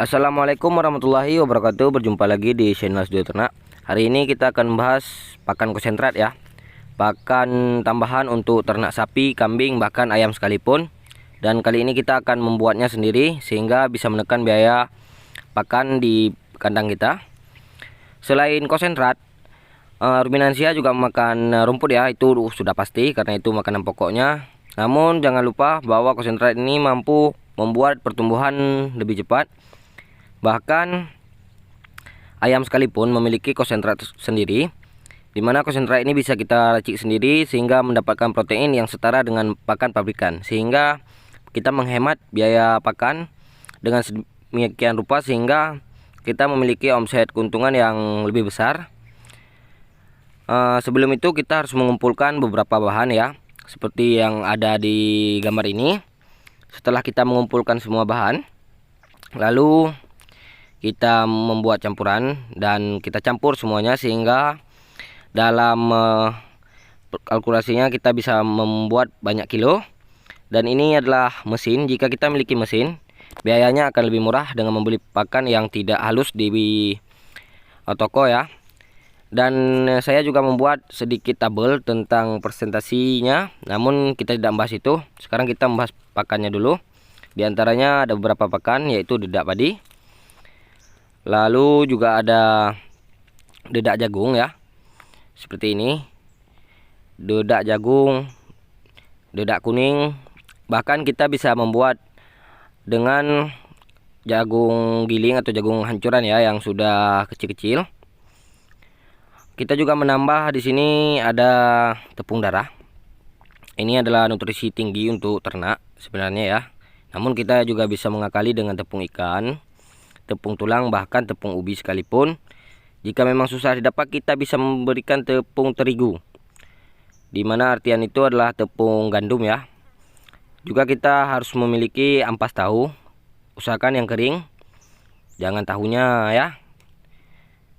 Assalamualaikum warahmatullahi wabarakatuh. Berjumpa lagi di channel Studio Ternak. Hari ini kita akan membahas pakan konsentrat ya. Pakan tambahan untuk ternak sapi, kambing, bahkan ayam sekalipun. Dan kali ini kita akan membuatnya sendiri sehingga bisa menekan biaya pakan di kandang kita. Selain konsentrat, ruminansia juga memakan rumput ya. Itu sudah pasti karena itu makanan pokoknya. Namun jangan lupa bahwa konsentrat ini mampu membuat pertumbuhan lebih cepat. Bahkan ayam sekalipun memiliki konsentrat sendiri, di mana konsentrat ini bisa kita racik sendiri sehingga mendapatkan protein yang setara dengan pakan pabrikan, sehingga kita menghemat biaya pakan dengan sedemikian rupa sehingga kita memiliki omset keuntungan yang lebih besar. Sebelum itu kita harus mengumpulkan beberapa bahan ya, seperti yang ada di gambar ini. Setelah kita mengumpulkan semua bahan, lalu kita membuat campuran dan kita campur semuanya sehingga dalam kalkulasinya kita bisa membuat banyak kilo. Dan ini adalah mesin. Jika kita memiliki mesin, biayanya akan lebih murah dengan membeli pakan yang tidak halus di toko ya. Dan saya juga membuat sedikit tabel tentang presentasinya, namun kita tidak membahas itu. Sekarang kita membahas pakannya dulu. Di antaranya ada beberapa pakan, yaitu dedak padi, lalu juga ada dedak jagung ya, seperti ini. Dedak jagung, dedak kuning. Bahkan kita bisa membuat dengan jagung giling atau jagung hancuran ya, yang sudah kecil-kecil. Kita juga menambah di sini ada tepung darah. Ini adalah nutrisi tinggi untuk ternak sebenarnya ya. Namun kita juga bisa mengakali dengan tepung ikan, tepung tulang, bahkan tepung ubi sekalipun. Jika memang susah didapat, kita bisa memberikan tepung terigu, dimana artian itu adalah tepung gandum ya. Juga kita harus memiliki ampas tahu. Usahakan yang kering, jangan tahunya ya,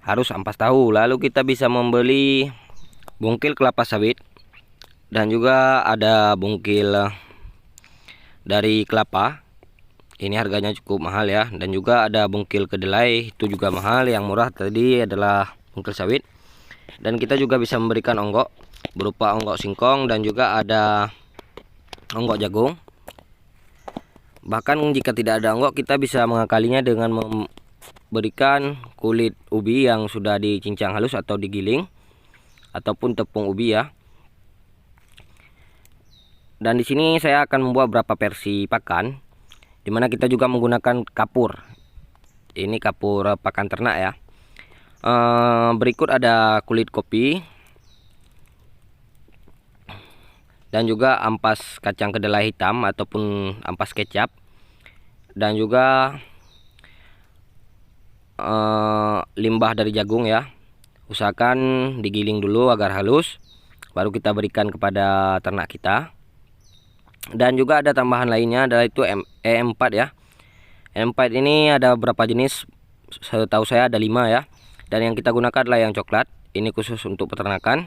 harus ampas tahu. Lalu kita bisa membeli bungkil kelapa sawit, dan juga ada bungkil dari kelapa. Ini harganya cukup mahal ya. Dan juga ada bungkil kedelai, itu juga mahal. Yang murah tadi adalah bungkil sawit. Dan kita juga bisa memberikan onggok berupa onggok singkong, dan juga ada onggok jagung. Bahkan jika tidak ada onggok, kita bisa mengakalinya dengan memberikan kulit ubi yang sudah dicincang halus atau digiling, ataupun tepung ubi ya. Dan di sini saya akan membuat beberapa versi pakan, dimana kita juga menggunakan kapur. Ini kapur pakan ternak ya. Berikut ada kulit kopi, dan juga ampas kacang kedelai hitam ataupun ampas kecap, dan juga limbah dari jagung ya. Usahakan digiling dulu agar halus, baru kita berikan kepada ternak kita. Dan juga ada tambahan lainnya, adalah itu E4 ya. E4 ini ada beberapa jenis, setahu saya ada 5 ya. Dan yang kita gunakan adalah yang coklat. Ini khusus untuk peternakan,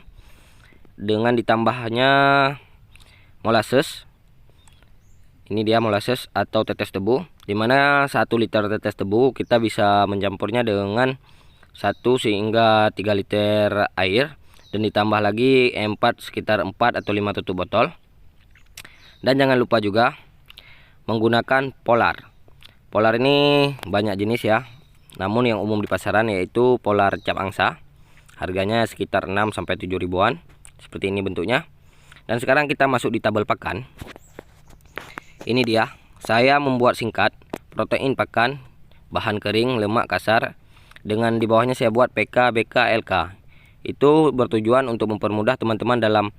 dengan ditambahnya molasses. Ini dia molasses atau tetes tebu, dimana 1 liter tetes tebu kita bisa mencampurnya dengan 1 hingga 3 liter air, dan ditambah lagi E4 sekitar 4 atau 5 tutup botol. Dan jangan lupa juga menggunakan polar. Polar ini banyak jenis ya, namun yang umum di pasaran yaitu polar cap angsa. Harganya sekitar 6-7 ribuan. Seperti ini bentuknya. Dan sekarang kita masuk di tabel pakan. Ini dia, saya membuat singkat protein pakan, bahan kering, lemak kasar, dengan di bawahnya saya buat PK, BK, LK. Itu bertujuan untuk mempermudah teman-teman dalam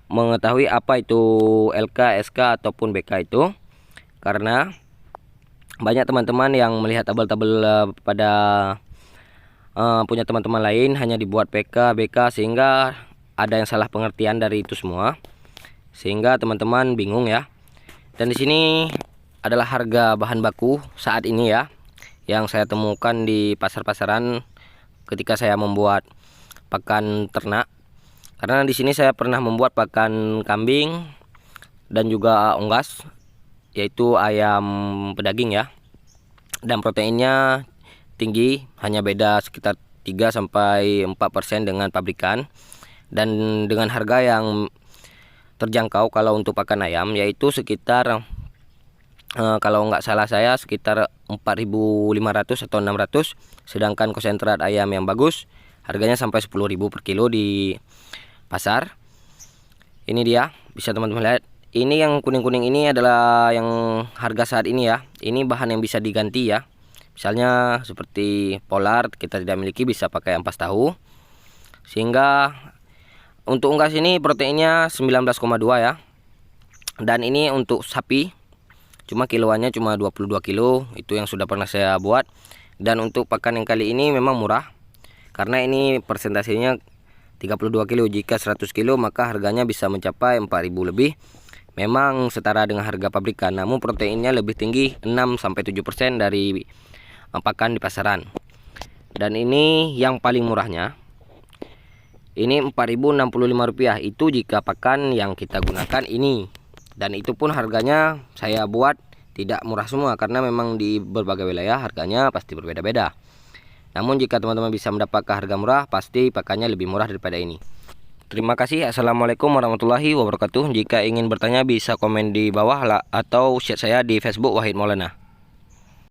mengetahui apa itu LK, SK ataupun BK itu, karena banyak teman-teman yang melihat tabel-tabel pada punya teman-teman lain hanya dibuat PK, BK, sehingga ada yang salah pengertian dari itu semua, sehingga teman-teman bingung ya. Dan di sini adalah harga bahan baku saat ini ya, yang saya temukan di pasar-pasaran ketika saya membuat pakan ternak. Karena di sini saya pernah membuat pakan kambing dan juga unggas, yaitu ayam pedaging ya. dan proteinnya tinggi, hanya beda sekitar 3-4% dengan pabrikan, dan dengan harga yang terjangkau kalau untuk pakan ayam, yaitu sekitar kalau nggak salah saya sekitar 4.500 atau 600, sedangkan konsentrat ayam yang bagus harganya sampai 10.000 per kilo di pasar. Ini dia, bisa teman-teman lihat. Ini yang kuning-kuning ini adalah yang harga saat ini ya. Ini bahan yang bisa diganti ya. Misalnya seperti polar kita tidak miliki, bisa pakai ampas tahu. Sehingga untuk unggas ini proteinnya 19,2 ya. Dan ini untuk sapi cuma kiloannya cuma 22 kilo, itu yang sudah pernah saya buat. Dan untuk pakan yang kali ini memang murah, karena ini persentasenya 32 kilo. Jika 100 kilo maka harganya bisa mencapai 4.000 lebih. Memang setara dengan harga pabrikan, namun proteinnya lebih tinggi 6-7% dari pakan di pasaran. Dan ini yang paling murahnya, ini Rp4.065, itu jika pakan yang kita gunakan ini. Dan itu pun harganya saya buat tidak murah semua, karena memang di berbagai wilayah harganya pasti berbeda-beda. Namun jika teman-teman bisa mendapatkan harga murah, pasti pakannya lebih murah daripada ini. Terima kasih. Assalamualaikum warahmatullahi wabarakatuh. Jika ingin bertanya bisa komen di bawah atau chat saya di Facebook Wahid Maulana.